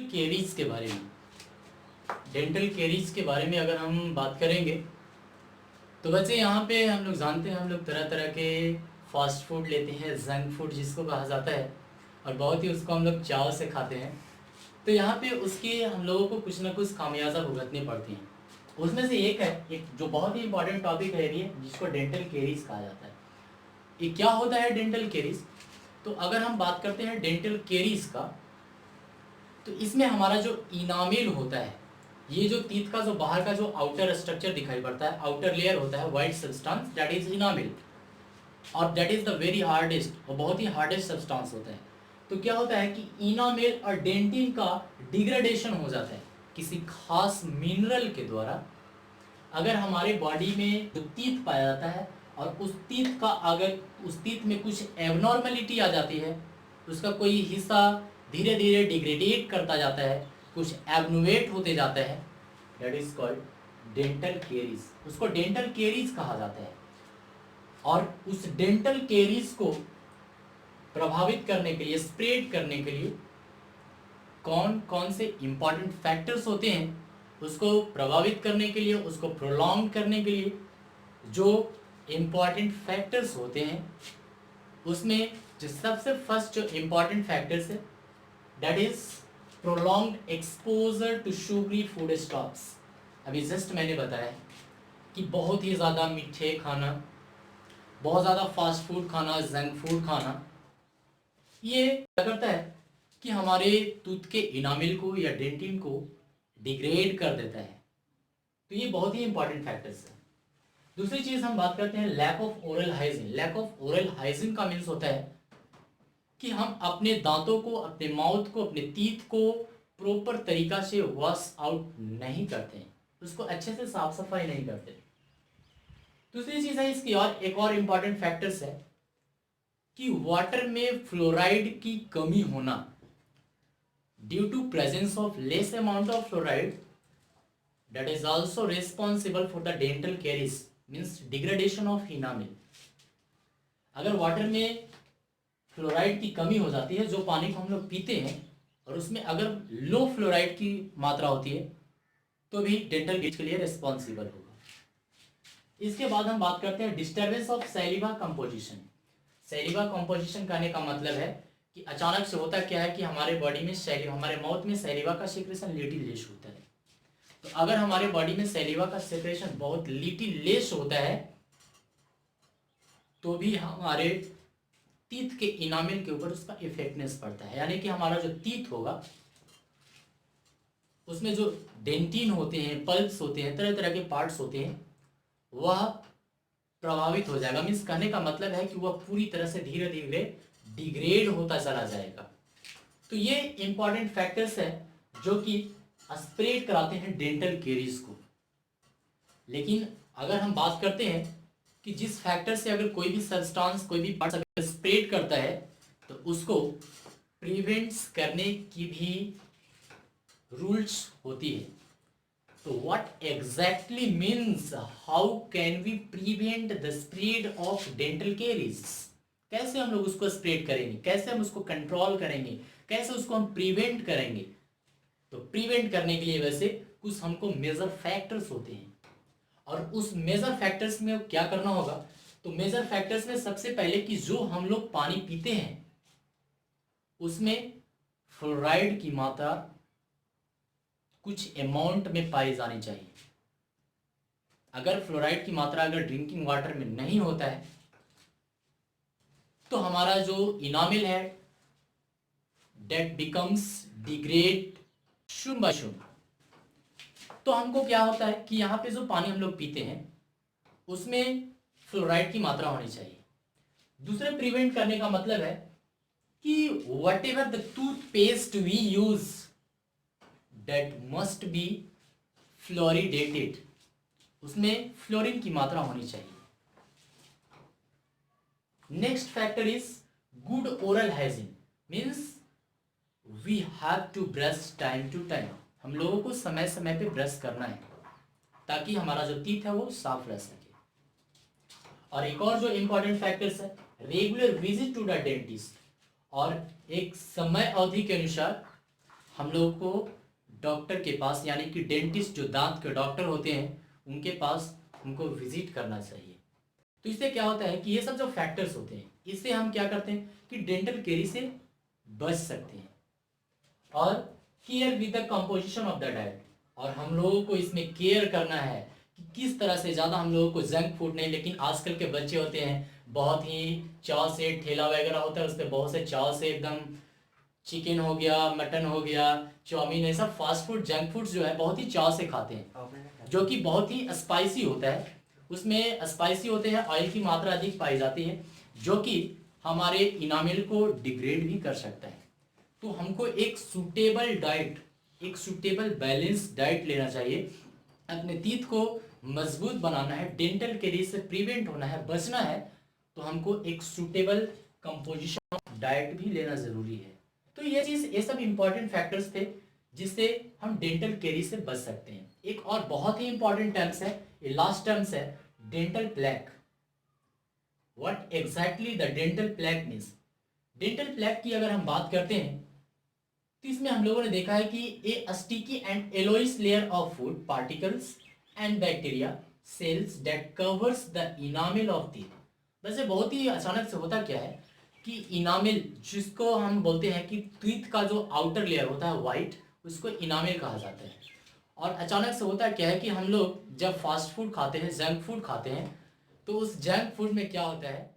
Caries के बारे में, डेंटल केरीज के बारे में अगर हम बात करेंगे तो बच्चे यहाँ पे हम लोग जानते हैं, हम लोग तरह तरह के फास्ट फूड लेते हैं, जंक फूड जिसको कहा जाता है, और बहुत ही उसको हम लोग चाव से खाते हैं। तो यहाँ पे उसके हम लोगों को कुछ ना कुछ खामियाजा भुगतनी पड़ती हैं। उसमें से एक जो बहुत ही इंपॉर्टेंट टॉपिक है ये, जिसको डेंटल केरीज कहा जाता है। ये क्या होता है डेंटल केरीज? तो अगर हम बात करते हैं डेंटल केरीज का, तो इसमें हमारा जो इनामिल होता है, ये जो टीथ का जो बाहर का जो आउटर स्ट्रक्चर दिखाई पड़ता है, आउटर लेयर होता है white substance, that is enamel, और that is the very hardest और बहुत ही हार्डेस्ट सब्सटेंस होता है। तो क्या होता है कि इनामिल और डेंटिन का डिग्रेडेशन हो जाता है किसी खास मिनरल के द्वारा। अगर हमारे बॉडी में जो टीथ पाया जाता है और उस टीथ का अगर उस टीथ में कुछ एबनॉर्मलिटी आ जाती है, उसका कोई हिस्सा धीरे धीरे डिग्रेडेट करता जाता है, कुछ एबनुएट होते जाता है, that is called dental caries. उसको डेंटल केरीज कहा जाता है। और उस डेंटल केरीज को प्रभावित करने के लिए, स्प्रेड करने के लिए कौन कौन से इंपॉर्टेंट फैक्टर्स होते हैं, उसको प्रभावित करने के लिए, उसको प्रोलॉन्ग करने के लिए जो इम्पॉर्टेंट फैक्टर्स होते हैं, उसमें जो सबसे फर्स्ट जो इम्पॉर्टेंट फैक्टर्स है, that is prolonged exposure to sugary food stocks. अभी जस्ट मैंने बताया कि बहुत ही ज़्यादा मीठे खाना, बहुत ज़्यादा फास्ट फूड खाना, जंक फूड खाना, ये क्या करता है कि हमारे टूथ के इनामिल को या डेंटिन को डिग्रेड कर देता है। तो ये बहुत ही इंपॉर्टेंट फैक्टर्स है। दूसरी चीज़ हम बात करते हैं lack of oral hygiene. Lack of oral hygiene का मीन्स होता है कि हम अपने दांतों को, अपने माउथ को, अपने टीथ को प्रॉपर तरीका से वॉश आउट नहीं करते हैं, उसको अच्छे से साफ सफाई नहीं करते। दूसरी चीज़ है इसकी, और एक और इम्पॉर्टेंट फैक्टर्स है कि वाटर में फ्लोराइड की कमी होना, due to presence of less amount of fluoride, that is also responsible for the dental caries, means degradation of enamel। अगर वाटर में फ्लोराइड की कमी हो जाती है, जो पानी को हम लोग पीते हैं, और उसमें अगर लो फ्लोराइड की मात्रा होती है, तो भी डेंटल केरीज के लिए रिस्पॉन्सिबल होगा। इसके बाद हम बात करते हैं डिस्टर्बेंस ऑफ सैलिवा कंपोजिशन। सैलिवा कंपोजिशन कहने का मतलब है कि अचानक से होता क्या है कि हमारे बॉडी में सैलिवा, हमारे माउथ में सैलिवा का सिक्रेशन लिटिल होता है। तो अगर हमारे बॉडी में सैलिवा का सेक्रेशन बहुत लिटिल लेस होता है, तो भी हमारे टीथ के इनामिल के ऊपर उसका इफेक्टनेस पड़ता है। यानी कि हमारा जो टीथ होगा, उसमें जो डेंटिन होते हैं, पल्प्स होते हैं, तरह तरह के पार्ट्स होते हैं, वह प्रभावित हो जाएगा। मीन्स कहने का मतलब है कि वह पूरी तरह से धीरे धीरे डिग्रेड होता चला जाएगा। तो ये इंपॉर्टेंट फैक्टर्स है जो कि स्प्रेड कराते हैं डेंटल केरीज को। लेकिन अगर हम बात करते हैं कि जिस फैक्टर से अगर कोई भी सब्सटेंस, कोई भी पार्ट अगर स्प्रेड करता है, तो उसको प्रिवेंट्स करने की भी रूल्स होती है। तो what exactly means, how can we prevent the spread of dental caries? कैसे हम लोग उसको स्प्रेड करेंगे, कैसे हम उसको कंट्रोल करेंगे, कैसे उसको हम प्रिवेंट करेंगे? तो प्रिवेंट करने के लिए वैसे कुछ हमको मेजर फैक्टर्स होते हैं, और उस मेजर फैक्टर्स में क्या करना होगा? तो मेजर फैक्टर्स में सबसे पहले कि जो हम लोग पानी पीते हैं, उसमें फ्लोराइड की मात्रा कुछ अमाउंट में पाई जानी चाहिए। अगर फ्लोराइड की मात्रा अगर ड्रिंकिंग वाटर में नहीं होता है, तो हमारा जो इनामिल है दैट बिकम्स डिग्रेड शुम बाय शुम। तो हमको क्या होता है कि यहाँ पे जो पानी हम लोग पीते हैं, उसमें फ्लोराइड की मात्रा होनी चाहिए। दूसरे प्रिवेंट करने का मतलब है कि whatever the toothpaste we use, that must be fluoridated, उसमें फ्लोरीन की मात्रा होनी चाहिए। Next factor is good oral hygiene, means we have to brush time to time. हम लोगों को समय समय पे ब्रश करना है, ताकि हमारा जो टीथ है वो साफ रह सके। और एक और जो इंपॉर्टेंट फैक्टर्स है, regular visit to the dentist, और एक समय अवधि के अनुसार हम लोगों को डॉक्टर के पास, यानी कि डेंटिस्ट जो दांत के डॉक्टर होते हैं उनके पास हमको विजिट करना चाहिए। तो इससे क्या होता है कि ये सब जो फैक्टर्स होते हैं इससे हम क्या करते हैं कि डेंटल केरी से बच सकते हैं। और care with the composition of the diet, और हम लोगों को इसमें केयर करना है कि किस तरह से, ज़्यादा हम लोगों को जंक फूड नहीं, लेकिन आजकल के बच्चे होते हैं बहुत ही चाव से, ठेला वगैरह होता है उस पर बहुत से चाव से एकदम चिकन हो गया, मटन हो गया, चाउमीन, ये सब फास्ट फूड जंक फूड्स जो है बहुत ही चाव से खाते हैं, जो कि बहुत ही स्पाइसी होता है। उसमें स्पाइसी होते हैं, ऑयल की मात्रा अधिक पाई जाती है, जो कि हमारे इनामिल को डिग्रेड भी कर सकता है। तो हमको एक सूटेबल डाइट, एक सूटेबल बैलेंस डाइट लेना चाहिए। अपने टीथ को मजबूत बनाना है, डेंटल कैरीज से प्रिवेंट होना है, बचना है, तो हमको एक सूटेबल कंपोजिशन ऑफ डाइट भी लेना ज़रूरी है। तो ये सब इंपॉर्टेंट फैक्टर्स थे जिससे हम डेंटल कैरी से बच सकते हैं। एक और बहुत ही इंपॉर्टेंट टर्म्स है, ये लास्ट टर्म्स है, dental plaque. What exactly the dental plaque means? Dental plaque की अगर हम बात करते हैं तो इसमें हम लोगों ने देखा है कि a sticky and yellowish layer of food particles and bacteria cells that covers the enamel of teeth. वैसे बहुत ही अचानक से होता क्या है कि इनामिल, जिसको हम बोलते हैं कि टीथ का जो आउटर लेयर होता है वाइट, उसको इनामिल कहा जाता है। और अचानक से होता क्या है कि हम लोग जब फास्ट फूड खाते हैं, जंक फूड खाते हैं, तो उस जंक फूड में क्या होता है